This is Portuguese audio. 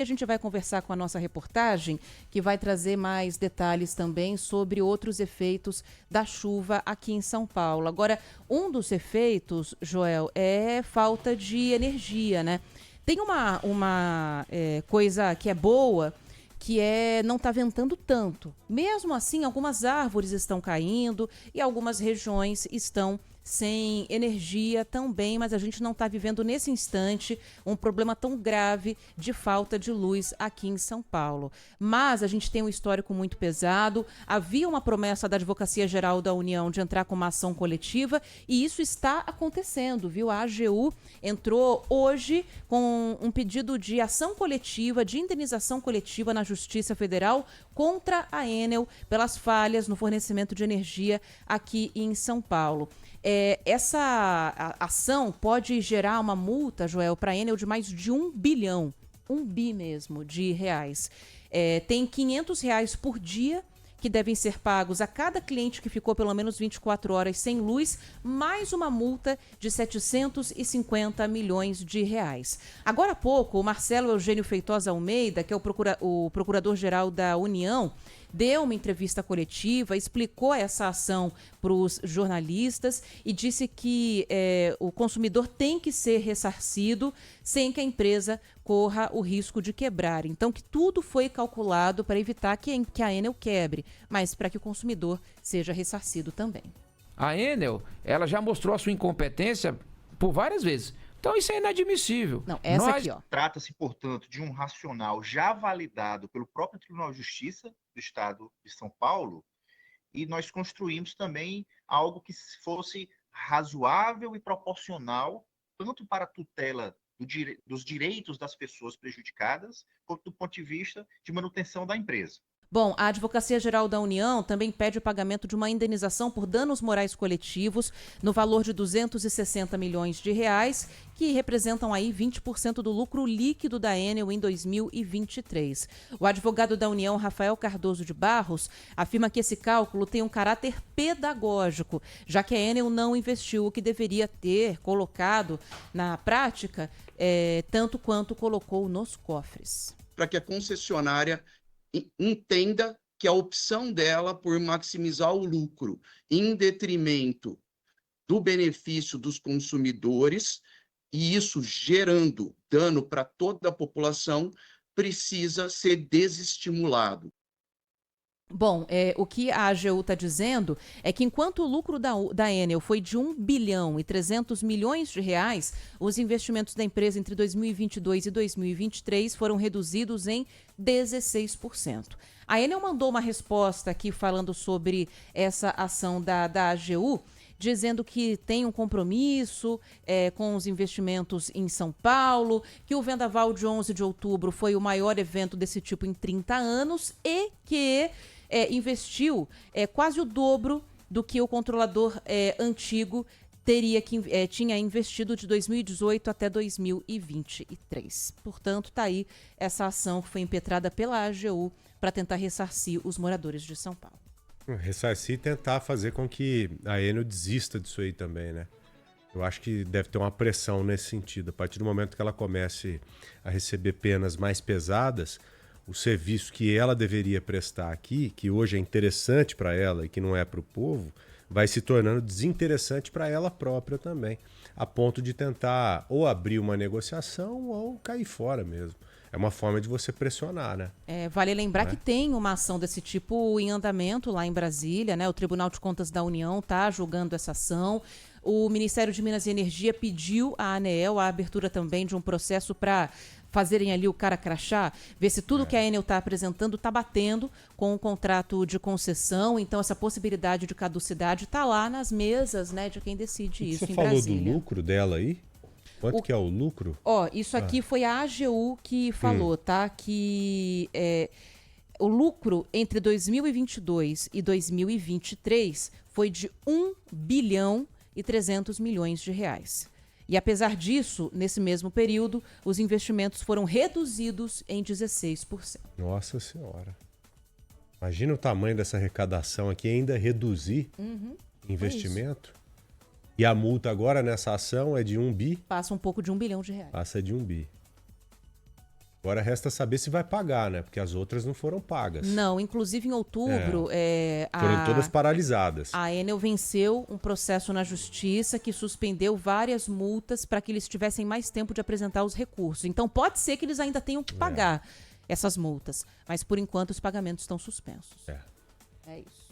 A gente vai conversar com a nossa reportagem, que vai trazer mais detalhes também sobre outros efeitos da chuva aqui em São Paulo. Agora, um dos efeitos, Joel, é falta de energia, né? Tem uma coisa que é boa, que é não tá ventando tanto. Mesmo assim, algumas árvores estão caindo e algumas regiões estão sem energia também, mas a gente não está vivendo nesse instante um problema tão grave de falta de luz aqui em São Paulo. Mas a gente tem um histórico muito pesado, havia uma promessa da Advocacia Geral da União de entrar com uma ação coletiva e isso está acontecendo, viu? A AGU entrou hoje com um pedido de ação coletiva, de indenização coletiva na Justiça Federal contra a Enel pelas falhas no fornecimento de energia aqui em São Paulo. Essa ação pode gerar uma multa, Joel, para a Enel de mais de 1 bilhão, 1 bi mesmo, de reais. Tem R$ 500 por dia que devem ser pagos a cada cliente que ficou pelo menos 24 horas sem luz, mais uma multa de 750 milhões de reais. Agora há pouco, o Marcelo Eugênio Feitosa Almeida, que é o procurador-geral da União, deu uma entrevista coletiva, explicou essa ação para os jornalistas e disse que o consumidor tem que ser ressarcido sem que a empresa corra o risco de quebrar. Então, que tudo foi calculado para evitar que a Enel quebre, mas para que o consumidor seja ressarcido também. A Enel, ela já mostrou a sua incompetência por várias vezes. Então isso é inadmissível. Não, essa aqui, ó. Trata-se, portanto, de um racional já validado pelo próprio Tribunal de Justiça do Estado de São Paulo, e nós construímos também algo que fosse razoável e proporcional, tanto para a tutela dos direitos das pessoas prejudicadas, quanto do ponto de vista de manutenção da empresa. Bom, a Advocacia Geral da União também pede o pagamento de uma indenização por danos morais coletivos no valor de 260 milhões de reais, que representam aí 20% do lucro líquido da Enel em 2023. O advogado da União, Rafael Cardoso de Barros, afirma que esse cálculo tem um caráter pedagógico, já que a Enel não investiu o que deveria ter colocado na prática, tanto quanto colocou nos cofres. Para que a concessionária entenda que a opção dela por maximizar o lucro em detrimento do benefício dos consumidores, e isso gerando dano para toda a população, precisa ser desestimulado. Bom, o que a AGU está dizendo é que enquanto o lucro da Enel foi de 1 bilhão e 300 milhões de reais, os investimentos da empresa entre 2022 e 2023 foram reduzidos em 16%. A Enel mandou uma resposta aqui falando sobre essa ação da AGU, dizendo que tem um compromisso com os investimentos em São Paulo, que o Vendaval de 11 de outubro foi o maior evento desse tipo em 30 anos e que investiu quase o dobro do que o controlador antigo tinha investido de 2018 até 2023. Portanto, está aí essa ação que foi impetrada pela AGU para tentar ressarcir os moradores de São Paulo. Ressarcir e tentar fazer com que a Enel desista disso aí também, né? Eu acho que deve ter uma pressão nesse sentido. A partir do momento que ela comece a receber penas mais pesadas, o serviço que ela deveria prestar aqui, que hoje é interessante para ela e que não é para o povo, vai se tornando desinteressante para ela própria também, a ponto de tentar ou abrir uma negociação ou cair fora mesmo. É uma forma de você pressionar, né? Vale lembrar que tem uma ação desse tipo em andamento lá em Brasília, né? O Tribunal de Contas da União está julgando essa ação. O Ministério de Minas e Energia pediu à ANEEL a abertura também de um processo para fazerem ali o cara crachá, ver se tudo que a Enel está apresentando está batendo com o contrato de concessão. Então, essa possibilidade de caducidade está lá nas mesas, né, de quem decide isso em Brasília. Você falou do lucro dela aí? Quanto que é o lucro? Isso aqui foi a AGU que falou, tá? Que o lucro entre 2022 e 2023 foi de 1 bilhão e 300 milhões de reais. E apesar disso, nesse mesmo período, os investimentos foram reduzidos em 16%. Nossa Senhora. Imagina o tamanho dessa arrecadação aqui, ainda reduzir investimento. E a multa agora nessa ação é de 1 bi? Passa um pouco de 1 bilhão de reais. Passa de 1 bi. Agora resta saber se vai pagar, né? Porque as outras não foram pagas. Não, inclusive em outubro... Foram todas paralisadas. A Enel venceu um processo na justiça que suspendeu várias multas para que eles tivessem mais tempo de apresentar os recursos. Então pode ser que eles ainda tenham que pagar essas multas. Mas por enquanto os pagamentos estão suspensos. É isso.